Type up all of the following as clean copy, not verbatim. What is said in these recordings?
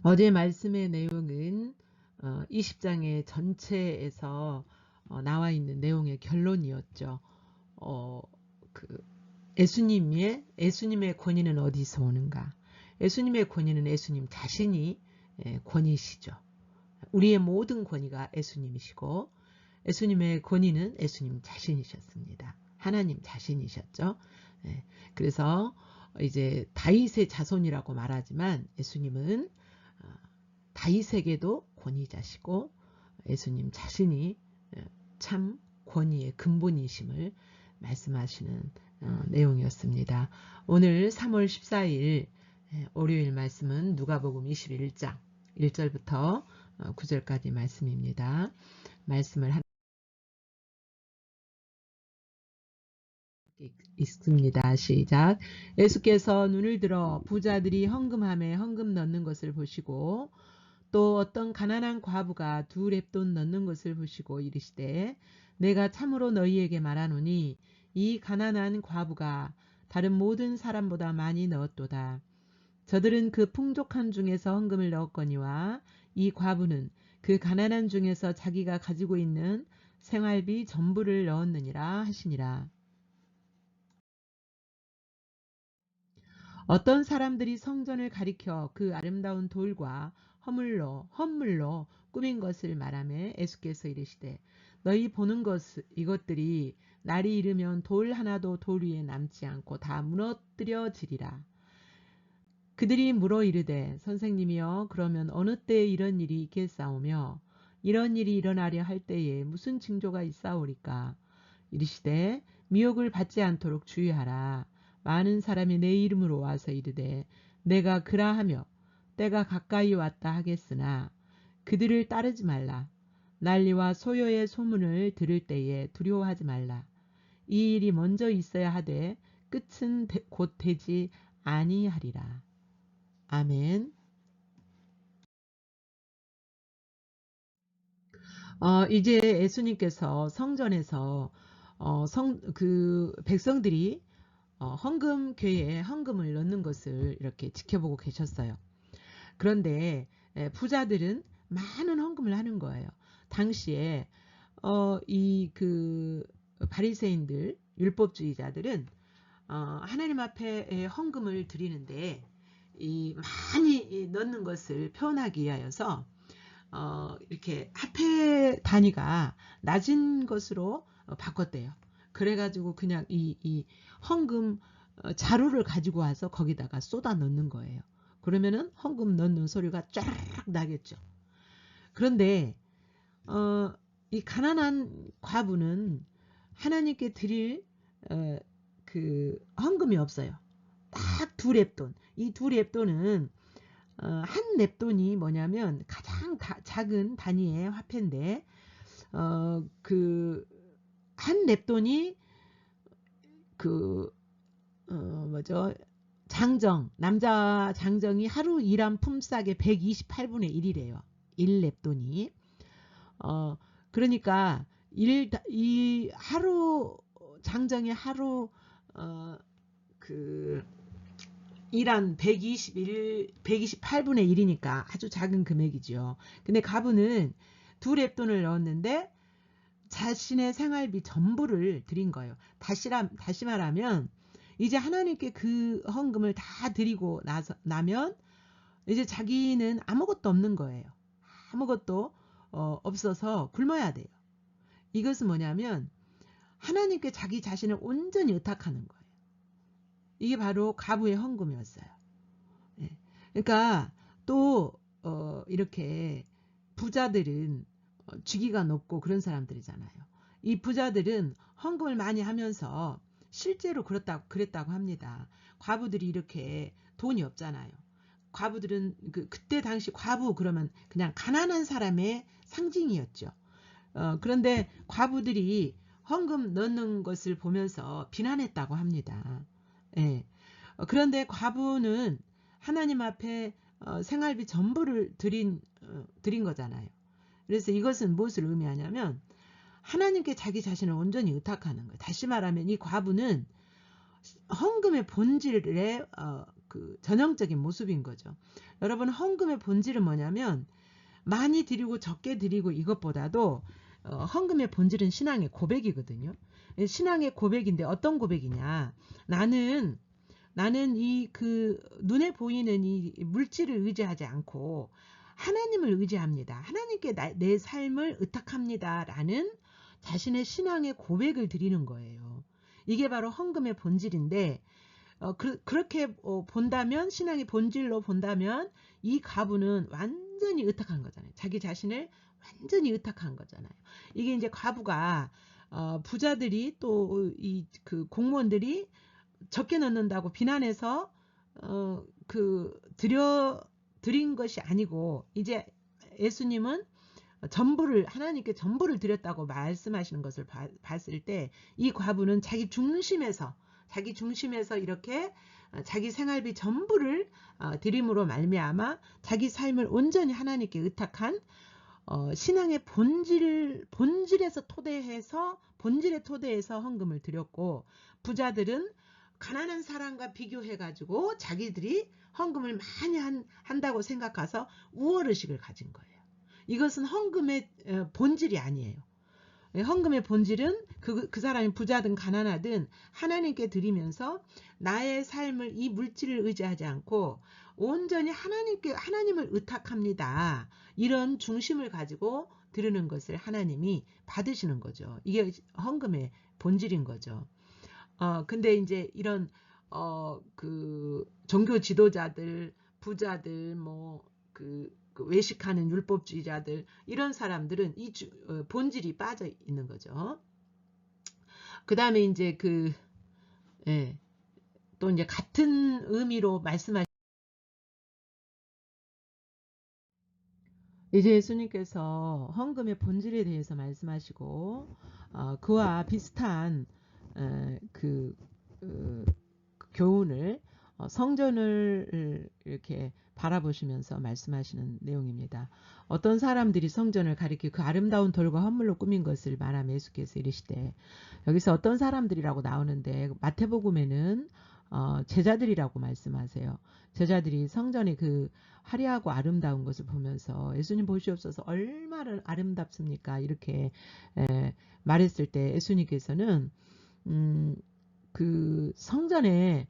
어제 말씀의 내용은 20장의 전체에서 나와 있는 내용의 결론이었죠. 어, 그 예수님의 권위는 어디서 오는가? 예수님의 권위는 예수님 자신이 권위시죠. 우리의 모든 권위가 예수님이시고 예수님의 권위는 예수님 자신이셨습니다. 하나님 자신이셨죠. 그래서 이제 다윗의 자손이라고 말하지만 예수님은 다윗에게도 권위자시고 예수님 자신이 참 권위의 근본이심을 말씀하시는 내용이었습니다. 오늘 3월 14일 월요일 말씀은 누가복음 21장 1절부터 9절까지 말씀입니다. 말씀을 읽습니다. 시작. 예수께서 눈을 들어 부자들이 헌금함에 헌금 넣는 것을 보시고 또 어떤 가난한 과부가 2렙돈 넣는 것을 보시고 이르시되 내가 참으로 너희에게 말하노니 이 가난한 과부가 다른 모든 사람보다 많이 넣었도다. 저들은 그 풍족한 중에서 헌금을 넣었거니와 이 과부는 그 가난한 중에서 자기가 가지고 있는 생활비 전부를 넣었느니라 하시니라. 어떤 사람들이 성전을 가리켜 그 아름다운 돌과 헌물로 꾸민 것을 말하며 예수께서 이르시되 너희 보는 이것들이 날이 이르면 돌 하나도 돌 위에 남지 않고 다 무너뜨려지리라. 그들이 물어 이르되 선생님이여 그러면 어느 때에 이런 일이 있겠사오며 이런 일이 일어나려 할 때에 무슨 징조가 있사오리까? 이르시되 미혹을 받지 않도록 주의하라. 많은 사람이 내 이름으로 와서 이르되 내가 그라하며 때가 가까이 왔다 하겠으나 그들을 따르지 말라. 난리와 소요의 소문을 들을 때에 두려워하지 말라. 이 일이 먼저 있어야 하되 끝은 곧 되지 아니하리라. 아멘. 이제 예수님께서 성전에서 백성들이 헌금궤에 헌금을 넣는 것을 이렇게 지켜보고 계셨어요. 그런데 부자들은 많은 헌금을 하는 거예요. 당시에 이 바리새인들 율법주의자들은 하나님 앞에 헌금을 드리는데 많이 넣는 것을 표현하기 위하여서 이렇게 화폐 단위가 낮은 것으로 바꿨대요. 그래가지고 그냥 이 헌금 자루를 가지고 와서 거기다가 쏟아 넣는 거예요. 그러면은 헌금 넣는 소리가 쫙 나겠죠. 그런데 이 가난한 과부는 하나님께 드릴 그 헌금이 없어요. 딱 2렙돈. 이 2렙돈은 한 렙돈이 뭐냐면 가장 작은 단위의 화폐인데 한 렙돈이 남자 장정이 하루 일한 품삯의 128분의 1이래요. 1렙돈이. 그러니까 이 하루 장정이 하루 일한 128분의 1이니까 아주 작은 금액이죠. 근데 가부는 2렙돈을 넣었는데 자신의 생활비 전부를 드린 거예요. 다시 말하면 이제 하나님께 그 헌금을 다 드리고 나면 이제 자기는 아무것도 없는 거예요. 아무것도 없어서 굶어야 돼요. 이것은 뭐냐면 하나님께 자기 자신을 온전히 의탁하는 거예요. 이게 바로 가부의 헌금이었어요. 그러니까 또 이렇게 부자들은 직위가 높고 그런 사람들이잖아요. 이 부자들은 헌금을 많이 하면서 실제로 그랬다고 합니다. 과부들이 이렇게 돈이 없잖아요. 과부들은 그때 당시 과부 그러면 그냥 가난한 사람의 상징이었죠. 그런데 과부들이 헌금 넣는 것을 보면서 비난했다고 합니다. 예. 그런데 과부는 하나님 앞에 생활비 전부를 드린 거잖아요. 그래서 이것은 무엇을 의미하냐면 하나님께 자기 자신을 온전히 의탁하는 거예요. 다시 말하면 이 과부는 헌금의 본질에 그 전형적인 모습인 거죠. 여러분, 헌금의 본질은 뭐냐면 많이 드리고 적게 드리고 이것보다도 헌금의 본질은 신앙의 고백이거든요. 신앙의 고백인데 어떤 고백이냐? 나는 이 그 눈에 보이는 이 물질을 의지하지 않고 하나님을 의지합니다. 하나님께 내 삶을 의탁합니다. 라는 자신의 신앙의 고백을 드리는 거예요. 이게 바로 헌금의 본질인데 그렇게 본다면, 신앙의 본질로 본다면 이 과부는 완전히 의탁한 거잖아요. 자기 자신을 완전히 의탁한 거잖아요. 이게 이제 과부가 부자들이 또 이 그 공무원들이 적게 넣는다고 비난해서 드린 것이 아니고, 이제 예수님은 하나님께 전부를 드렸다고 말씀하시는 것을 봤을 때 이 과부는 자기 중심에서 이렇게 자기 생활비 전부를 드림으로 말미암아 자기 삶을 온전히 하나님께 의탁한 신앙의 본질의 토대에서 헌금을 드렸고, 부자들은 가난한 사람과 비교해가지고 자기들이 헌금을 많이 한다고 생각해서 우월의식을 가진 거예요. 이것은 헌금의 본질이 아니에요. 헌금의 본질은 그 사람이 부자든 가난하든 하나님께 드리면서 나의 삶을 이 물질을 의지하지 않고 온전히 하나님을 의탁합니다. 이런 중심을 가지고 드리는 것을 하나님이 받으시는 거죠. 이게 헌금의 본질인 거죠. 근데 이제 이런 그 종교 지도자들, 부자들, 그 외식하는 율법주의자들, 이런 사람들은 이 본질이 빠져 있는 거죠. 그 다음에 이제 또 이제 같은 의미로 이제 예수님께서 헌금의 본질에 대해서 말씀하시고 그와 비슷한 그 교훈을 성전을 이렇게 바라보시면서 말씀하시는 내용입니다. 어떤 사람들이 성전을 가리켜 그 아름다운 돌과 헌물로 꾸민 것을 말하며 예수께서 이르시되, 여기서 어떤 사람들이라고 나오는데 마태복음에는 제자들이라고 말씀하세요. 제자들이 성전의 그 화려하고 아름다운 것을 보면서 예수님 보시옵소서 얼마나 아름답습니까? 이렇게 말했을 때 예수님께서는 그 성전의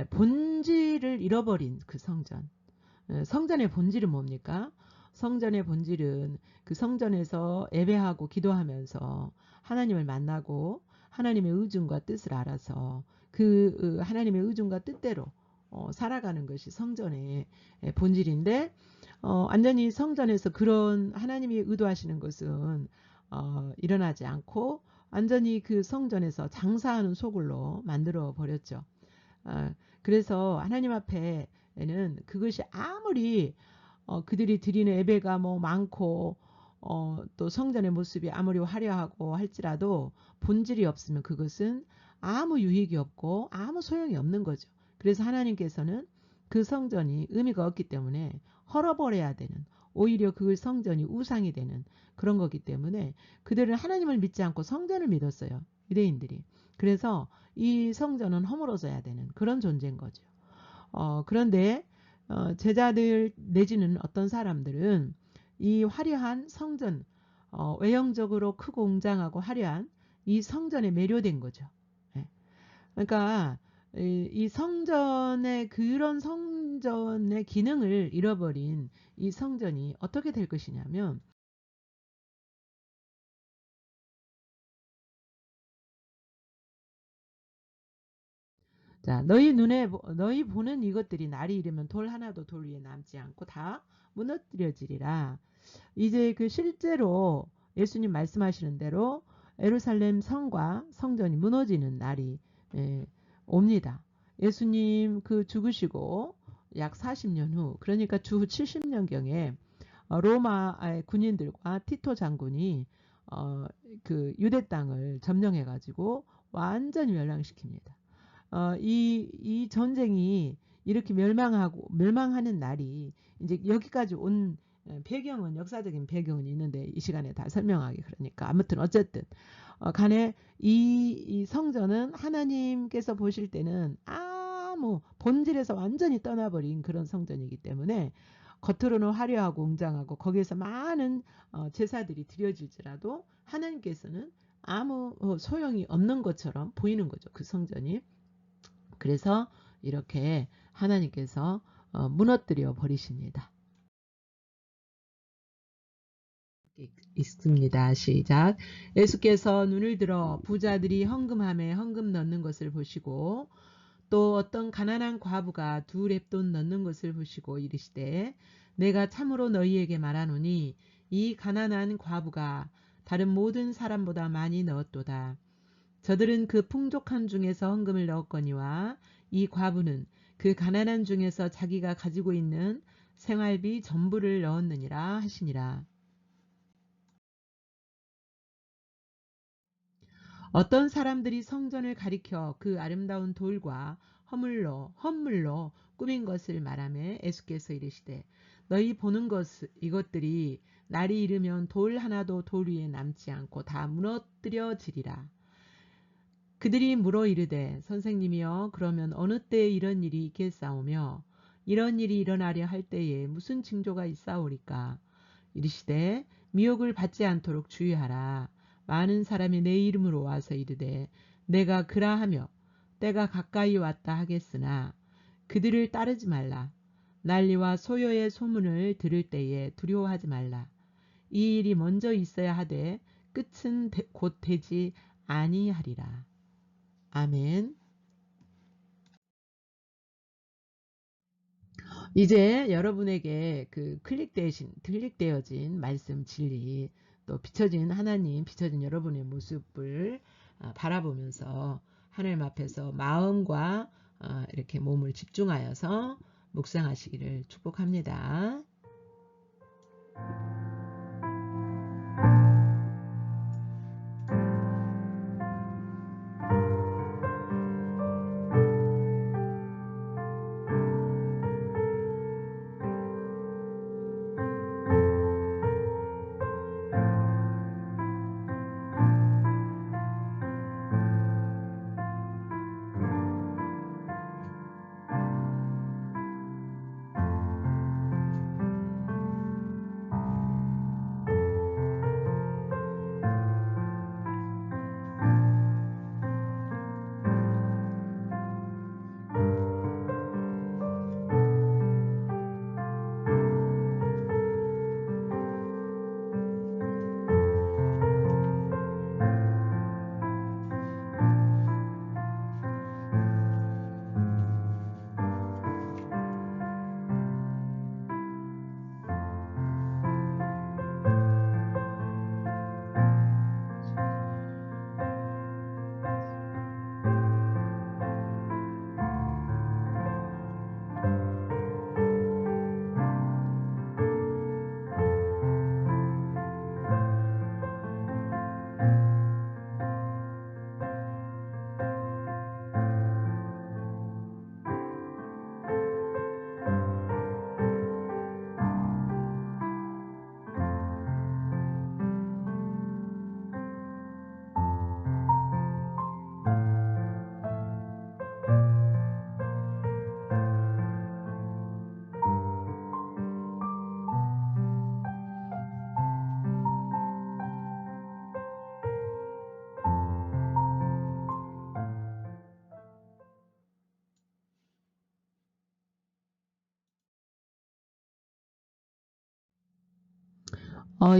본질을 잃어버린 그 성전의 본질은 뭡니까? 성전의 본질은 그 성전에서 예배하고 기도하면서 하나님을 만나고 하나님의 의중과 뜻을 알아서 그 하나님의 의중과 뜻대로 살아가는 것이 성전의 본질인데, 완전히 성전에서 그런 하나님이 의도하시는 것은 일어나지 않고 완전히 그 성전에서 장사하는 소굴로 만들어 버렸죠. 그래서 하나님 앞에는 그것이 아무리 그들이 드리는 예배가 많고 또 성전의 모습이 아무리 화려하고 할지라도 본질이 없으면 그것은 아무 유익이 없고 아무 소용이 없는 거죠. 그래서 하나님께서는 그 성전이 의미가 없기 때문에 헐어버려야 되는, 오히려 그 성전이 우상이 되는 그런 거기 때문에 그들은 하나님을 믿지 않고 성전을 믿었어요. 유대인들이. 그래서 이 성전은 허물어져야 되는 그런 존재인 거죠. 그런데 제자들 내지는 어떤 사람들은 이 화려한 성전, 외형적으로 크고 웅장하고 화려한 이 성전에 매료된 거죠. 그러니까 이 성전의 그런 성전의 기능을 잃어버린 이 성전이 어떻게 될 것이냐면, 자, 너희 보는 이것들이 날이 이르면 돌 하나도 돌 위에 남지 않고 다 무너뜨려지리라. 이제 그 실제로 예수님 말씀하시는 대로 예루살렘 성과 성전이 무너지는 날이 옵니다. 예수님 그 죽으시고 약 40년 후, 그러니까 주 70년경에 로마 군인들과 티토 장군이 그 유대 땅을 점령해 가지고 완전히 멸망시킵니다. 이 전쟁이 이렇게 멸망하는 날이 이제 여기까지 온 배경은, 역사적인 배경은 있는데 이 시간에 다 설명하기 그러니까, 아무튼 어쨌든 간에 이 성전은 하나님께서 보실 때는 너무 본질에서 완전히 떠나버린 그런 성전이기 때문에 겉으로는 화려하고 웅장하고 거기에서 많은 제사들이 드려질지라도 하나님께서는 아무 소용이 없는 것처럼 보이는 거죠. 그 성전이. 그래서 이렇게 하나님께서 무너뜨려 버리십니다. 있습니다. 시작. 예수께서 눈을 들어 부자들이 헌금함에 헌금 넣는 것을 보시고 또 어떤 가난한 과부가 2렙돈 넣는 것을 보시고 이르시되 내가 참으로 너희에게 말하노니 이 가난한 과부가 다른 모든 사람보다 많이 넣었도다. 저들은 그 풍족한 중에서 헌금을 넣었거니와 이 과부는 그 가난한 중에서 자기가 가지고 있는 생활비 전부를 넣었느니라 하시니라. 어떤 사람들이 성전을 가리켜 그 아름다운 돌과 헌물로 꾸민 것을 말하며 예수께서 이르시되 너희 보는 이것들이 날이 이르면 돌 하나도 돌 위에 남지 않고 다 무너뜨려지리라. 그들이 물어 이르되 선생님이여 그러면 어느 때에 이런 일이 있겠사오며 이런 일이 일어나려 할 때에 무슨 징조가 있사오리까. 이르시되 미혹을 받지 않도록 주의하라. 많은 사람이 내 이름으로 와서 이르되 내가 그라하며 때가 가까이 왔다 하겠으나 그들을 따르지 말라. 난리와 소요의 소문을 들을 때에 두려워하지 말라. 이 일이 먼저 있어야 하되 끝은 곧 되지 아니하리라. 아멘. 이제 여러분에게 그 클릭되어진 말씀 진리, 또 비춰진 하나님, 비춰진 여러분의 모습을 바라보면서 하나님 앞에서 마음과 이렇게 몸을 집중하여서 묵상하시기를 축복합니다.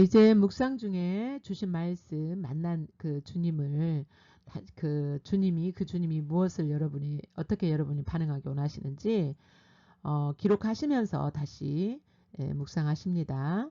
이제 묵상 중에 주신 말씀 만난 그 주님을 그 주님이 무엇을 어떻게 여러분이 반응하기 원하시는지 기록하시면서 다시 묵상하십니다.